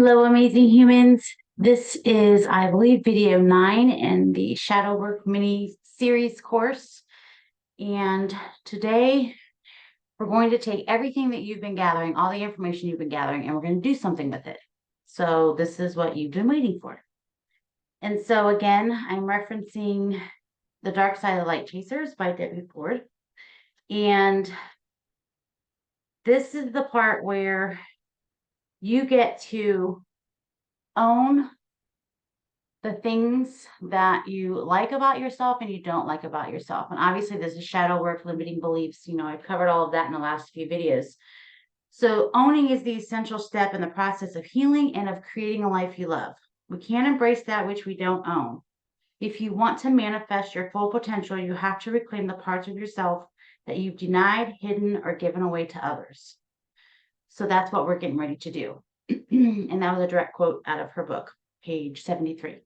Hello, amazing humans. This is, I believe, video 9 in the Shadow Work mini series course. And today we're going to take everything that you've been gathering, all the information you've been gathering, and we're going to do something with it. So this is what you've been waiting for. And so again, I'm referencing The Dark Side of Light Chasers by Debbie Ford. And this is the part where you get to own the things that you like about yourself and you don't like about yourself. And obviously, this is shadow work, limiting beliefs. I've covered all of that in the last few videos. So owning is the essential step in the process of healing and of creating a life you love. We can't embrace that which we don't own. If you want to manifest your full potential, you have to reclaim the parts of yourself that you've denied, hidden, or given away to others. So that's what we're getting ready to do. And that was a direct quote out of her book, page 73.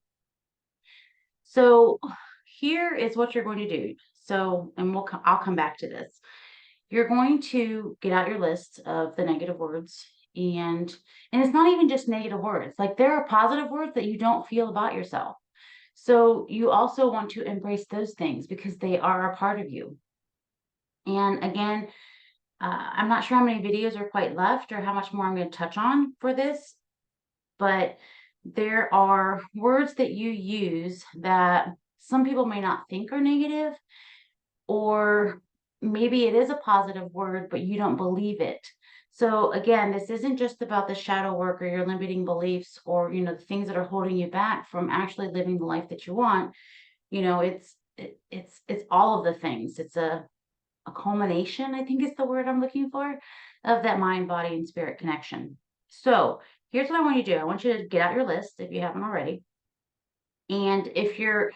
So here is what you're going to do. So, and I'll come back to this. You're going to get out your list of the negative words, and it's not even just negative words. Like, there are positive words that you don't feel about yourself. So you also want to embrace those things because they are a part of you. And again, I'm not sure how many videos are quite left or how much more I'm going to touch on for this, but there are words that you use that some people may not think are negative, or maybe it is a positive word, but you don't believe it. So again, this isn't just about the shadow work or your limiting beliefs or, the things that are holding you back from actually living the life that you want. It's all of the things. It's a culmination, I think is the word I'm looking for, of that mind, body, and spirit connection. So here's what I want you to do. I want you to get out your list if you haven't already. And if you're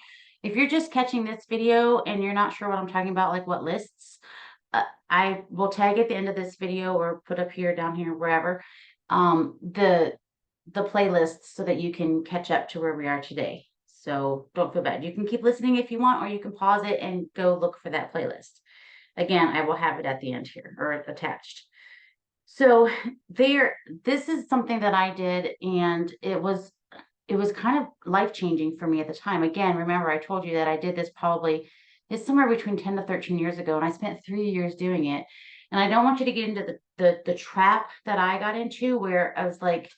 just catching this video and you're not sure what I'm talking about, like what lists, I will tag at the end of this video or put up here, down here, wherever, the playlists so that you can catch up to where we are today. So don't feel bad. You can keep listening if you want, or you can pause it and go look for that playlist. Again, I will have it at the end here or attached. So this is something that I did, and it was kind of life-changing for me at the time. Again, remember I told you that I did this it's somewhere between 10 to 13 years ago, and I spent 3 years doing it. And I don't want you to get into the trap that I got into, where I was like,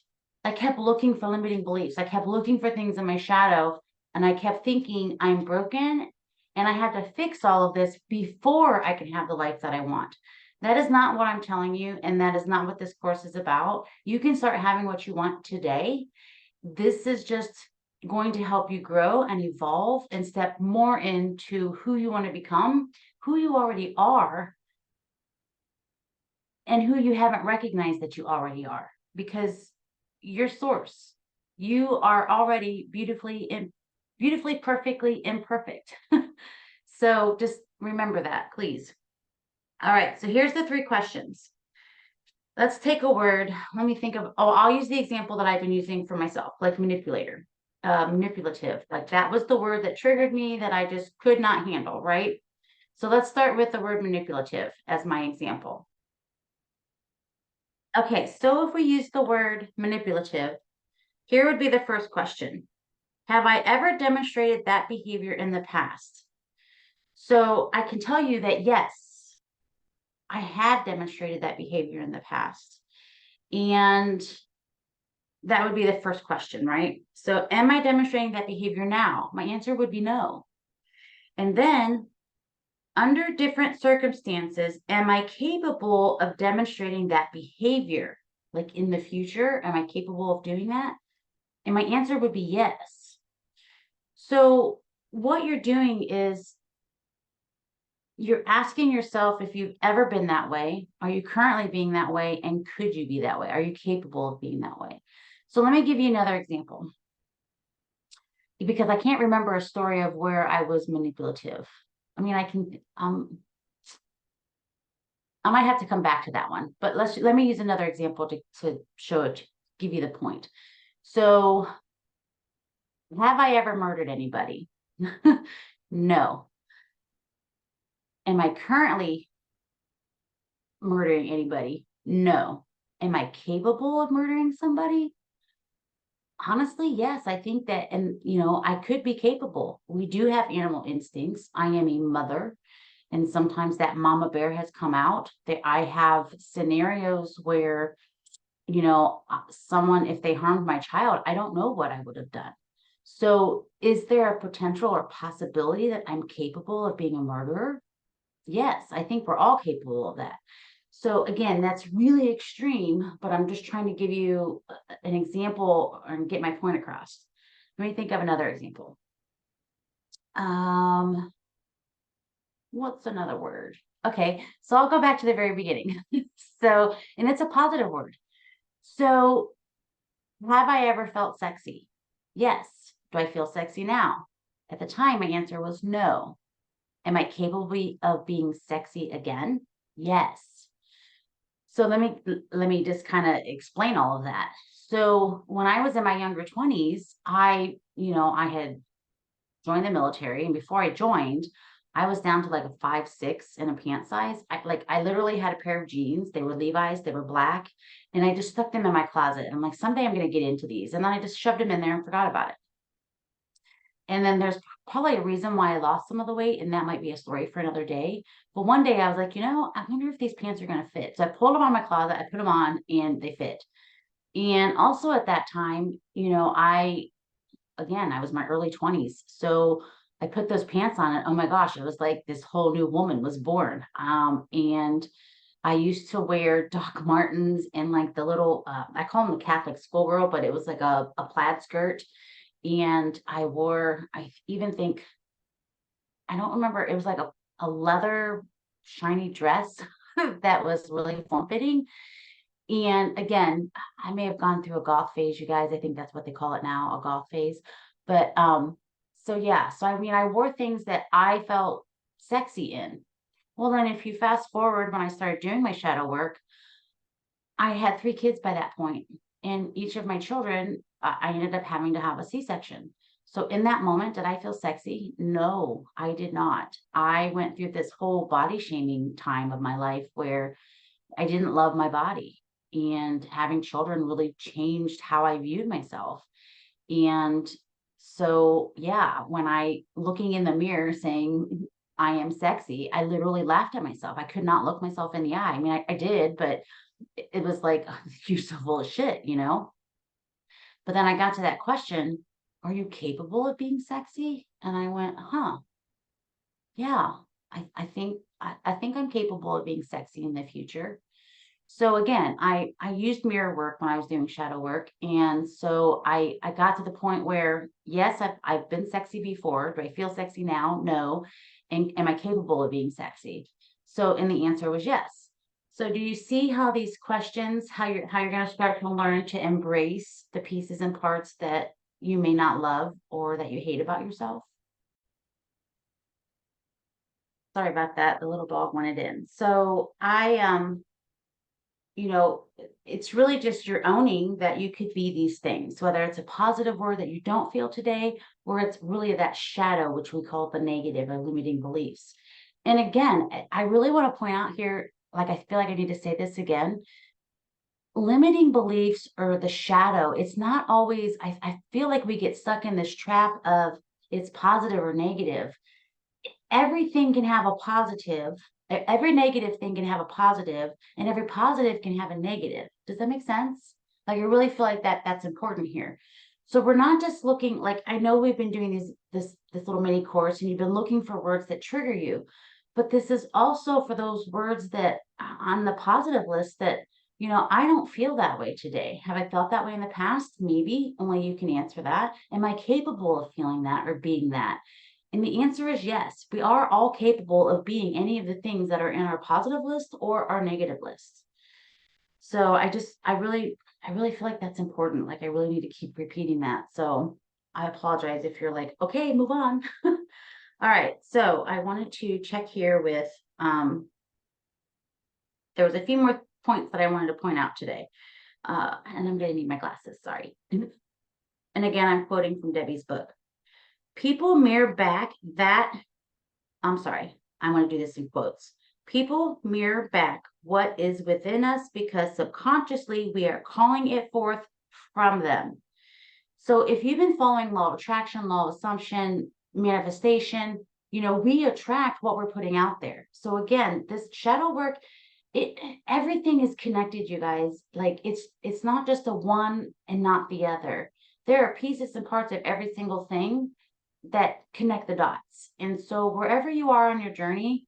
I kept looking for limiting beliefs. I kept looking for things in my shadow, and I kept thinking I'm broken and I had to fix all of this before I can have the life that I want. That is not what I'm telling you, and that is not what this course is about. You can start having what you want today. This is just going to help you grow and evolve and step more into who you want to become, who you already are, and who you haven't recognized that you already are, because your source, you are already beautifully, perfectly imperfect. So just remember that, please. All right, so here's the 3 questions. Let's take a word. Let me think of, I'll use the example that I've been using for myself, like manipulator, manipulative. Like, that was the word that triggered me, that I just could not handle, right? So let's start with the word manipulative as my example. Okay, so if we use the word manipulative, here would be the first question. Have I ever demonstrated that behavior in the past? So I can tell you that yes, I have demonstrated that behavior in the past. And that would be the first question, right? So am I demonstrating that behavior now? My answer would be no. And then, under different circumstances, am I capable of demonstrating that behavior? Like, in the future, am I capable of doing that? And my answer would be yes. So what you're doing is you're asking yourself if you've ever been that way. Are you currently being that way? And could you be that way? Are you capable of being that way? So let me give you another example, because I can't remember a story of where I was manipulative. I mean, I might have to come back to that one, but let me use another example to show it, give you the point. So, have I ever murdered anybody? No. Am I currently murdering anybody? No. Am I capable of murdering somebody? Honestly, yes, I think that, and I could be capable. We do have animal instincts. I am a mother, and sometimes that mama bear has come out. That I have scenarios where, someone, if they harmed my child, I don't know what I would have done. So, is there a potential or possibility that I'm capable of being a murderer? Yes, I think we're all capable of that. So again, that's really extreme, but I'm just trying to give you an example and get my point across. Let me think of another example. Um, what's another word? Okay, so I'll go back to the very beginning. So, and it's a positive word. So, have I ever felt sexy? Yes. Do I feel sexy now? At the time, my answer was no. Am I capable of being sexy again? Yes. So let me just kind of explain all of that. So when I was in my younger 20s, I had joined the military, and before I joined, I was down to like a 5'6" in a pant size. I literally had a pair of jeans. They were Levi's, they were black, and I just stuck them in my closet. I'm like, someday I'm gonna get into these. And then I just shoved them in there and forgot about it. And then there's probably a reason why I lost some of the weight, and that might be a story for another day. But one day I was like, I wonder if these pants are going to fit. So I pulled them out of my closet, I put them on, and they fit. And also at that time, again, I was my early 20s. So I put those pants on, and oh my gosh, it was like this whole new woman was born. And I used to wear Doc Martens and like the little, I call them the Catholic schoolgirl, but it was like a plaid skirt. And I even think, I don't remember, it was like a leather shiny dress that was really form fitting. And again, I may have gone through a goth phase, you guys. I think that's what they call it now, a goth phase. But so yeah, so I mean, I wore things that I felt sexy in. Well, then if you fast forward when I started doing my shadow work, I had 3 kids by that point, and each of my children, I ended up having to have a C-section. So in that moment, did I feel sexy? No, I did not. I went through this whole body shaming time of my life where I didn't love my body. And having children really changed how I viewed myself. And so, yeah, when I looking in the mirror saying, I am sexy, I literally laughed at myself. I could not look myself in the eye. I mean, I did, but it was like, you're so full of shit. But then I got to that question, are you capable of being sexy? And I went, yeah, I think I'm capable of being sexy in the future. So again, I used mirror work when I was doing shadow work. And so I got to the point where, yes, I've been sexy before. Do I feel sexy now? No. And am I capable of being sexy? So, and the answer was yes. So do you see how these questions, how you're going to start to learn to embrace the pieces and parts that you may not love or that you hate about yourself? Sorry about that. The little dog wanted in. So you know, it's really just you're owning that you could be these things, whether it's a positive word that you don't feel today, or it's really that shadow, which we call the negative or limiting beliefs. And again, I really want to point out here, like, I feel like I need to say this again, limiting beliefs or the shadow, it's not always, I feel like we get stuck in this trap of it's positive or negative. Everything can have a positive. Every negative thing can have a positive, and every positive can have a negative. Does that make sense? Like, I really feel like that's important here. So we're not just looking, like, I know we've been doing this little mini course and you've been looking for words that trigger you, but this is also for those words that on the positive list that, I don't feel that way today. Have I felt that way in the past? Maybe. Only you can answer that. Am I capable of feeling that or being that? And the answer is yes. We are all capable of being any of the things that are in our positive list or our negative list. So I really feel like that's important. Like, I really need to keep repeating that. So I apologize if you're like, okay, move on. All right. So I wanted to check here with, there was a few more points that I wanted to point out today. And I'm going to need my glasses. Sorry. And again, I'm quoting from Debbie's book. People mirror back that I'm sorry, I'm going to do this in quotes. People mirror back what is within us because subconsciously we are calling it forth from them. So if you've been following law of attraction, law of assumption, manifestation, we attract what we're putting out there. So again, this shadow work, everything is connected, you guys. Like it's not just a one and not the other. There are pieces and parts of every single thing that connect the dots. And so wherever you are on your journey,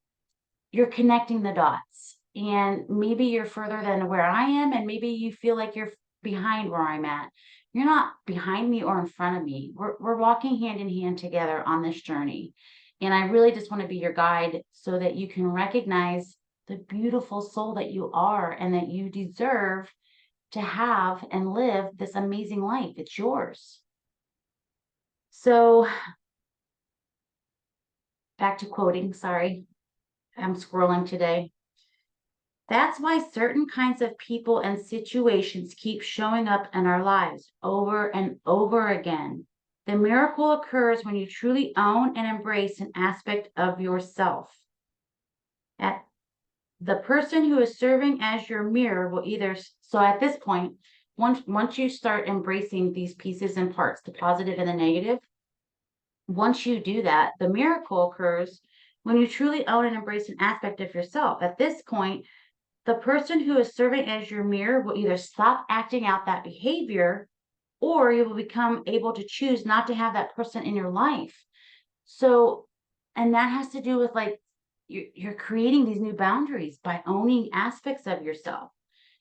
you're connecting the dots. And maybe you're further than where I am, and maybe you feel like you're behind where I'm at. You're not behind me or in front of me. We're walking hand in hand together on this journey. And I really just want to be your guide so that you can recognize the beautiful soul that you are and that you deserve to have and live this amazing life. It's yours. So back to quoting, sorry. I'm scrolling today. That's why certain kinds of people and situations keep showing up in our lives over and over again. The miracle occurs when you truly own and embrace an aspect of yourself. At the person who is serving as your mirror will either, so at this point, once you start embracing these pieces and parts, the positive and the negative, once you do that, the miracle occurs when you truly own and embrace an aspect of yourself. At this point, the person who is serving as your mirror will either stop acting out that behavior, or you will become able to choose not to have that person in your life. So, and that has to do with like you're creating these new boundaries by owning aspects of yourself.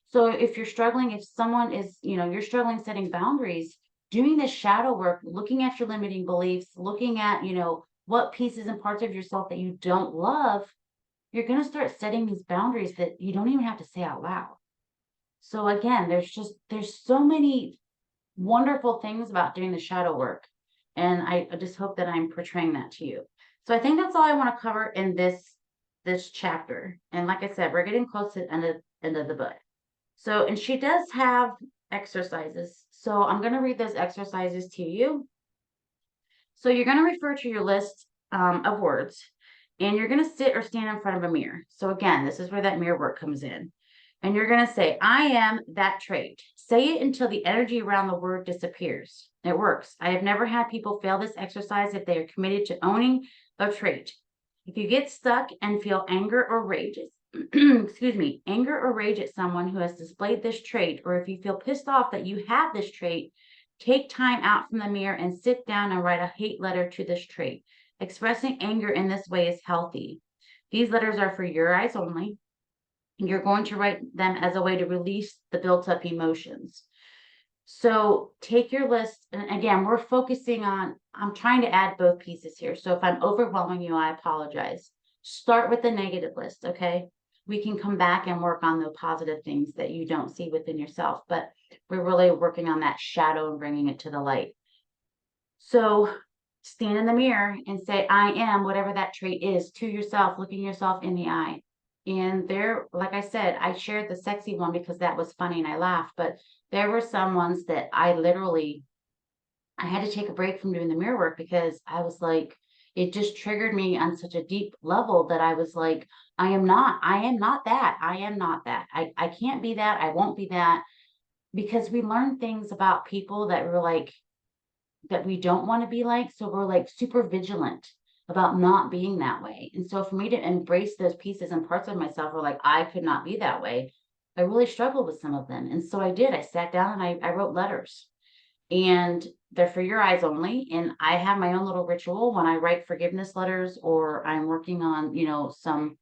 So if you're struggling, if someone is, you're struggling setting boundaries, doing this shadow work, looking at your limiting beliefs, looking at, what pieces and parts of yourself that you don't love, you're going to start setting these boundaries that you don't even have to say out loud. So again, there's so many wonderful things about doing the shadow work. And I just hope that I'm portraying that to you. So I think that's all I want to cover in this chapter. And like I said, we're getting close to the end of the book. So, and she does have exercises. So I'm going to read those exercises to you. So you're going to refer to your list of words, and you're going to sit or stand in front of a mirror. So again, this is where that mirror work comes in. And you're going to say, I am that trait. Say it until the energy around the word disappears. It works. I have never had people fail this exercise if they are committed to owning a trait. If you get stuck and feel anger or rage, excuse me, anger or rage at someone who has displayed this trait, or if you feel pissed off that you have this trait, take time out from the mirror and sit down and write a hate letter to this trait. Expressing anger in this way is healthy. These letters are for your eyes only. You're going to write them as a way to release the built up emotions. So take your list, and again, we're focusing on, I'm trying to add both pieces here. So if I'm overwhelming you, I apologize. Start with the negative list, okay? We can come back and work on the positive things that you don't see within yourself, but we're really working on that shadow and bringing it to the light. So stand in the mirror and say, I am whatever that trait is to yourself, looking yourself in the eye. And there, like I said, I shared the sexy one because that was funny and I laughed, but there were some ones that I had to take a break from doing the mirror work because I was like, it just triggered me on such a deep level that I was like, I am not that. I am not that. I can't be that. I won't be that. Because we learn things about people that we're like, that we don't want to be like. So we're like super vigilant about not being that way. And so for me to embrace those pieces and parts of myself were like, I could not be that way. I really struggled with some of them. And so I did. I sat down and I wrote letters. And they're for your eyes only. And I have my own little ritual when I write forgiveness letters or I'm working on, some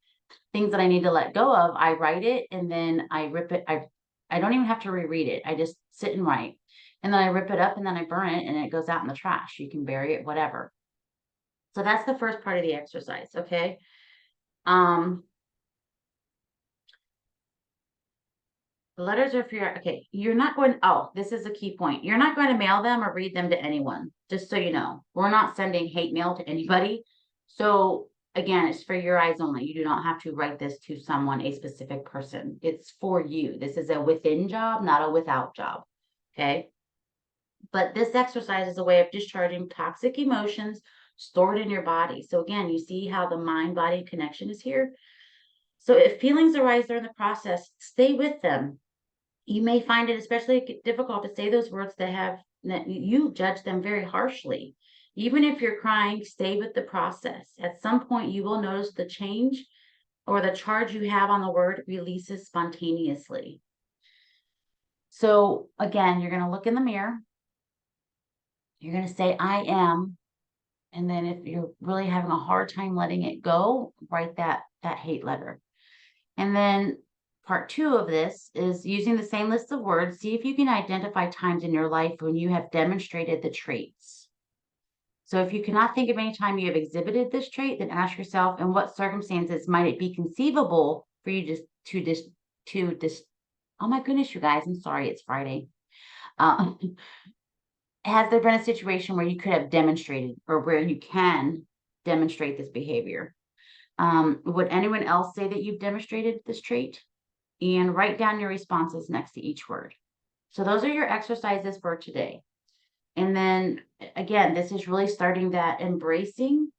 things that I need to let go of. I write it and then I rip it. I don't even have to reread it. I just sit and write. And then I rip it up and then I burn it and it goes out in the trash. You can bury it, whatever. So that's the first part of the exercise, okay? The letters are for your, okay, you're not going, oh, this is a key point. You're not going to mail them or read them to anyone, just so you know. We're not sending hate mail to anybody. So again, it's for your eyes only. You do not have to write this to someone, a specific person. It's for you. This is a within job, not a without job, okay? But this exercise is a way of discharging toxic emotions stored in your body. So again, you see how the mind-body connection is here? So if feelings arise during the process, stay with them. You may find it especially difficult to say those words that you judge them very harshly. Even if you're crying, stay with the process. At some point, you will notice the change or the charge you have on the word releases spontaneously. So again, you're going to look in the mirror. You're going to say, I am. And then if you're really having a hard time letting it go, write that hate letter. And then part 2 of this is using the same list of words. See if you can identify times in your life when you have demonstrated the traits. So if you cannot think of any time you have exhibited this trait, then ask yourself, in what circumstances might it be conceivable for you oh my goodness, you guys, I'm sorry, it's Friday. Has there been a situation where you could have demonstrated or where you can demonstrate this behavior? Would anyone else say that you've demonstrated this trait? And write down your responses next to each word. So those are your exercises for today. And then again, this is really starting that embracing.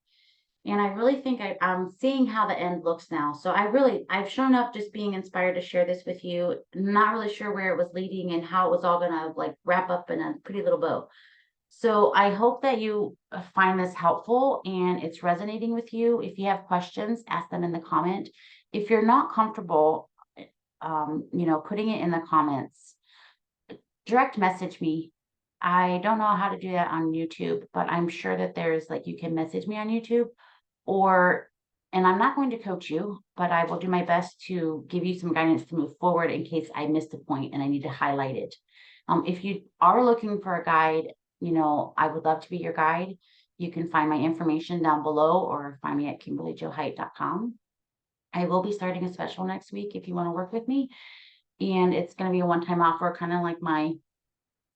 And I really think I'm seeing how the end looks now. So I've shown up just being inspired to share this with you. Not really sure where it was leading and how it was all going to like wrap up in a pretty little bow. So I hope that you find this helpful and it's resonating with you. If you have questions, ask them in the comment. If you're not comfortable, putting it in the comments, direct message me. I don't know how to do that on YouTube, but I'm sure that there's like, you can message me on YouTube and I'm not going to coach you, but I will do my best to give you some guidance to move forward in case I missed a point and I need to highlight it. If you are looking for a guide, I would love to be your guide. You can find my information down below or find me at KimberlyJoHeight.com. I will be starting a special next week if you want to work with me. And it's going to be a one-time offer, kind of like my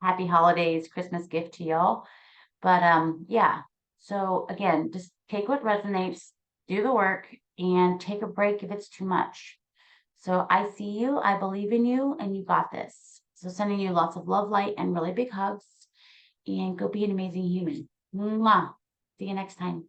happy holidays Christmas gift to y'all. But yeah. So again, just take what resonates, do the work, and take a break if it's too much. So I see you, I believe in you, and you got this. So sending you lots of love, light, and really big hugs. And go be an amazing human. Mwah. See you next time.